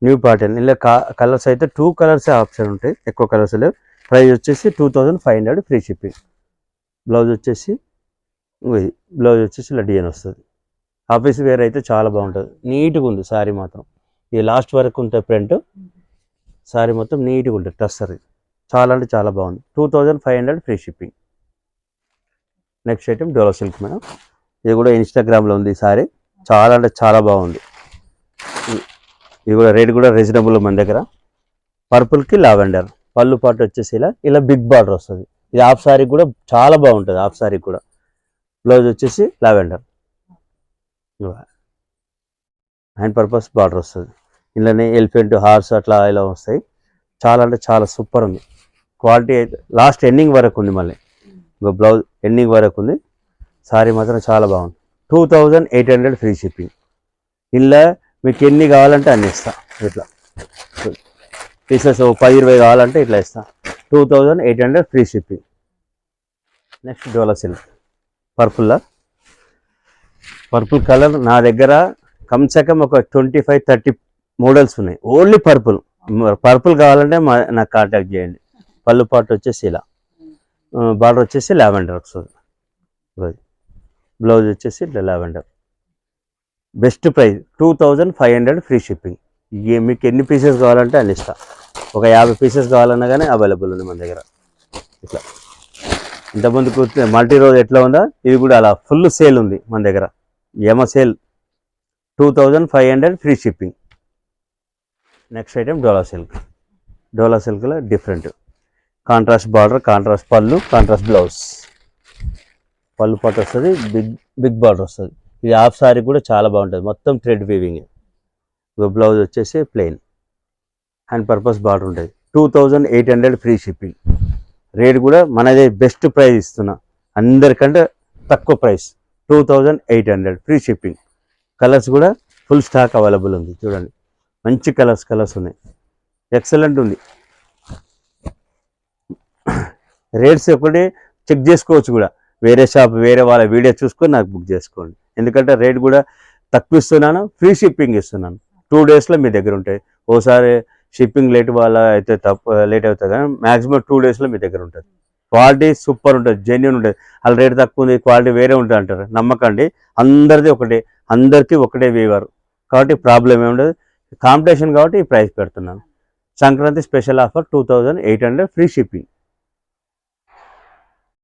న్యూ ప్యాటర్న్. ఇలా కలర్స్ అయితే 2 కలర్సే ఆప్షన్ ఉంటాయి, ఎక్కువ కలర్స్ లేవు. ప్రైస్ వచ్చేసి 2500 ఫ్రీ షిప్పింగ్. బ్లౌజ్ వచ్చేసి ఇలా డిజైన్ వస్తుంది. ఆఫీస్ వేర్ అయితే చాలా బాగుంటుంది, నీట్గా ఉంది శారీ మాత్రం. ఇది లాస్ట్ వరకు ఉంటుంది ప్రింట్. సారీ మొత్తం నీట్గా ఉంటుంది టస్సర్. చాలా అంటే చాలా బాగుంది. 2500 free shipping. Next item Dola silk madam. ఇది కూడా ఇన్స్టాగ్రామ్లో ఉంది ఈ సారీ. చాలా అంటే చాలా బాగుంది. ఇది కూడా రేట్ కూడా రీజనబుల్ మన దగ్గర. పర్పుల్కి లావెండర్ పళ్ళు పాటు వచ్చేసి ఇలా బిగ్ బార్డర్ వస్తుంది. ఇది హాఫ్ సారీ కూడా చాలా బాగుంటుంది. హాఫ్ సారీ కూడా బ్లౌజ్ వచ్చేసి లావెండర్ హ్యాండ్ పర్పస్ బార్డర్ వస్తుంది. ఇలానే ఎలిఫెంట్ హార్స్ అట్లా ఇలా వస్తాయి. చాలా అంటే చాలా సూపర్ ఉంది. క్వాలిటీ అయితే లాస్ట్ ఎండింగ్ వరకు ఉంది. మళ్ళీ బ్లౌజ్ ఎండింగ్ వరకు ఉంది. సారీ మాత్రం చాలా బాగుంది. 2800 ఫ్రీ షిప్పింగ్. ఇలా మీకు ఎన్ని కావాలంటే అన్ని ఇస్తా. ఇట్లా పీసెస్ 10-20 కావాలంటే ఇట్లా ఇస్తా. 2800 ఫ్రీ షిప్పింగ్. నెక్స్ట్ డోలా సిల్క్ పర్పుల్ కలర్ నా దగ్గర కమ్సకం ఒక 25-30 మోడల్స్ ఉన్నాయి. ఓన్లీ పర్పుల్ కావాలంటే నాకు కాంటాక్ట్ చేయండి. పళ్ళు పాటు వచ్చేసి ఇలా బార్డర్ వచ్చేసి లావెండర్ వస్తుంది. బ్లౌజ్ వచ్చేసి ఇట్లా lavender. Best price 2500 free shipping. మీకు ఎన్ని పీసెస్ కావాలంటే అన్ని ఇస్తా. ఒక 50 పీసెస్ కావాలన్నా కానీ అవైలబుల్ ఉంది మన దగ్గర. ఇట్లా ఇంతకుముందు మల్టీ రోజ్ ఎట్లా ఉందా ఇది కూడా అలా ఫుల్ సేల్ ఉంది మన దగ్గర. Sale 2500 free shipping. Next item Dola సిల్క్లో డిఫరెంట్ కాంట్రాస్ట్ బార్డర్, కాంట్రాస్ట్ పళ్ళు, కాంట్రాస్ట్ బ్లౌజ్. పళ్ళు పాటు వస్తుంది, బిగ్ బార్డర్ వస్తుంది. ఇది హాఫ్ సారీ కూడా చాలా బాగుంటుంది. మొత్తం థ్రెడ్ వీవింగ్. బ్లౌజ్ వచ్చేసి ప్లెయిన్ హ్యాండ్ పర్పస్ బార్డర్ ఉంటుంది. 2800 ఫ్రీ షిప్పింగ్. రేట్ కూడా మనదే బెస్ట్ ప్రైస్ ఇస్తున్నా. అందరికంటే తక్కువ ప్రైస్ 2800 ఫ్రీ షిప్పింగ్. కలర్స్ కూడా ఫుల్ స్టాక్ అవైలబుల్ ఉంది. చూడండి మంచి కలర్స్ ఉన్నాయి. ఎక్సలెంట్ ఉంది. రేట్స్ ఒకటి చెక్ చేసుకోవచ్చు కూడా. వేరే షాప్ వేరే వాళ్ళ వీడియో చూసుకొని నాకు బుక్ చేసుకోండి. ఎందుకంటే రేట్ కూడా తక్కువ ఇస్తున్నాను, ఫ్రీ షిప్పింగ్ ఇస్తున్నాను. 2 డేస్లో మీ దగ్గర ఉంటాయి. ఓసారి షిప్పింగ్ లేట్ వల్ల అయితే లేట్ అవుతుంది కానీ మ్యాక్సిమం 2 డేస్లో మీ దగ్గర ఉంటుంది. క్వాలిటీ సూపర్ ఉంటుంది, జెన్యున్ ఉంటుంది. వాళ్ళ రేట్ తక్కువ ఉంది, క్వాలిటీ వేరే ఉంటుంది అంటారు. నమ్మకండి. అందరిది ఒకటే, అందరికీ ఒకటే వీవర్ కాబట్టి ప్రాబ్లం ఏమి ఉండదు. కాంపిటీషన్ కాబట్టి ఈ ప్రైస్ పెడుతున్నాను. Sankranti special offer 2800 free shipping.